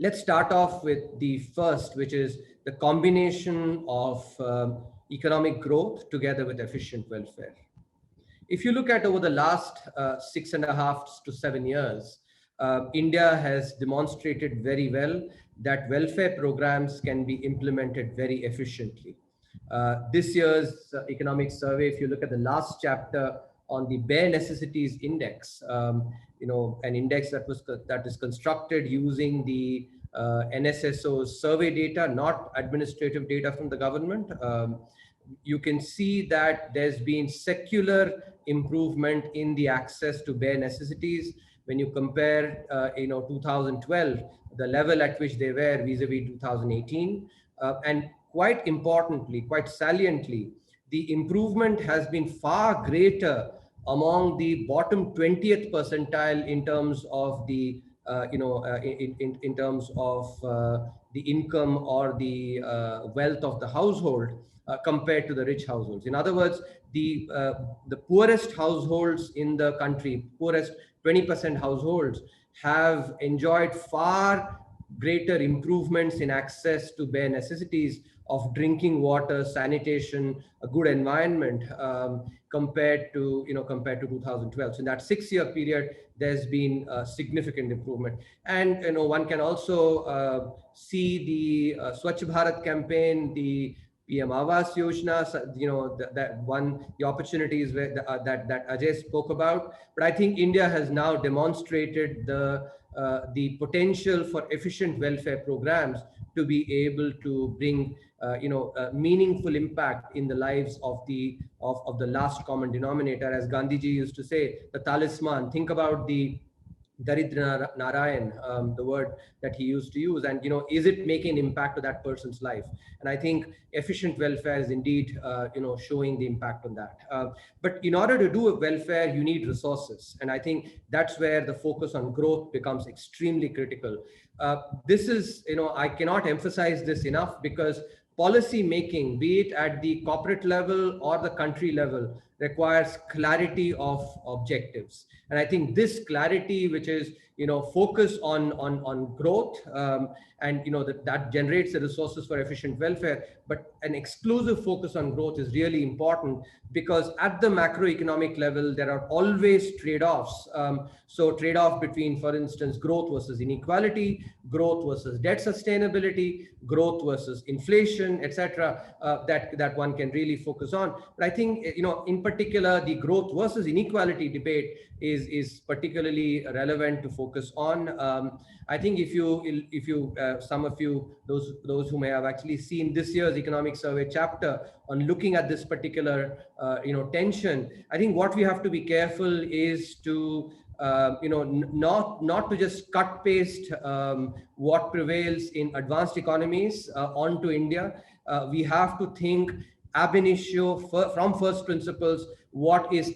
Let's start off with the first, which is the combination of economic growth together with efficient welfare. If you look at over the last 6.5 to 7 years, India has demonstrated very well that welfare programs can be implemented very efficiently. This year's economic survey, if you look at the last chapter on the bare necessities index, an index that is constructed using the NSSO's survey data, not administrative data from the government. You can see that there's been secular improvement in the access to bare necessities. When you compare, 2012, the level at which they were vis-a-vis 2018, and quite importantly, quite saliently, the improvement has been far greater among the bottom 20th percentile in terms of the in terms of the income or the wealth of the household compared to the rich households. In other words, the poorest households in the country, poorest 20% households, have enjoyed far greater improvements in access to bare necessities of drinking water, sanitation, a good environment, compared to 2012. So in that 6-year period, there's been a significant improvement. And one can also see the Swachh Bharat campaign, the PM Awas Yojana, the opportunities that Ajay spoke about. But I think India has now demonstrated the potential for efficient welfare programs to be able to bring meaningful impact in the lives of the last common denominator. As Gandhiji used to say, the talisman. Think about the Daridra Narayan, the word that he used to use, and is it making an impact to that person's life? And I think efficient welfare is indeed showing the impact on that. But in order to do a welfare, you need resources, and I think that's where the focus on growth becomes extremely critical. This is, I cannot emphasize this enough, because policy making, be it at the corporate level or the country level, requires clarity of objectives. And I think this clarity, which is focus on growth, and that generates the resources for efficient welfare, but an exclusive focus on growth is really important, because at the macroeconomic level there are always trade-offs. So trade-off between, for instance, growth versus inequality, growth versus debt sustainability, growth versus inflation, etc., that one can really focus on. But I think in particular, the growth versus inequality debate is particularly relevant to focus on. I think if you some of you, those who may have actually seen this year's economic survey chapter on looking at this particular tension, I think what we have to be careful is to not to just cut paste what prevails in advanced economies onto India. We have to think ab initio, from first principles, what is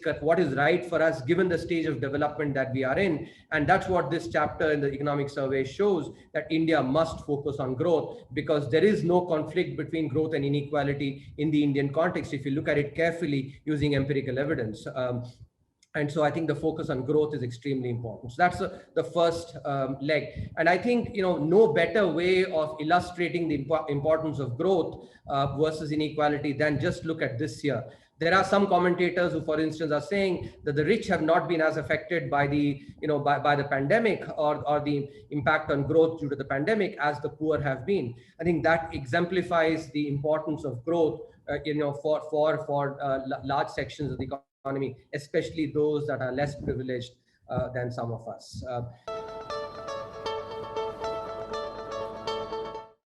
right for us given the stage of development that we are in. And that's what this chapter in the economic survey shows, that India must focus on growth, because there is no conflict between growth and inequality in the Indian context if you look at it carefully using empirical evidence. And so I think the focus on growth is extremely important. So that's the first leg. And I think no better way of illustrating the importance of growth versus inequality than just look at this year. There are some commentators who, for instance, are saying that the rich have not been as affected by the by the pandemic or the impact on growth due to the pandemic as the poor have been. I think that exemplifies the importance of growth for large sections of the economy, especially those that are less privileged than some of us.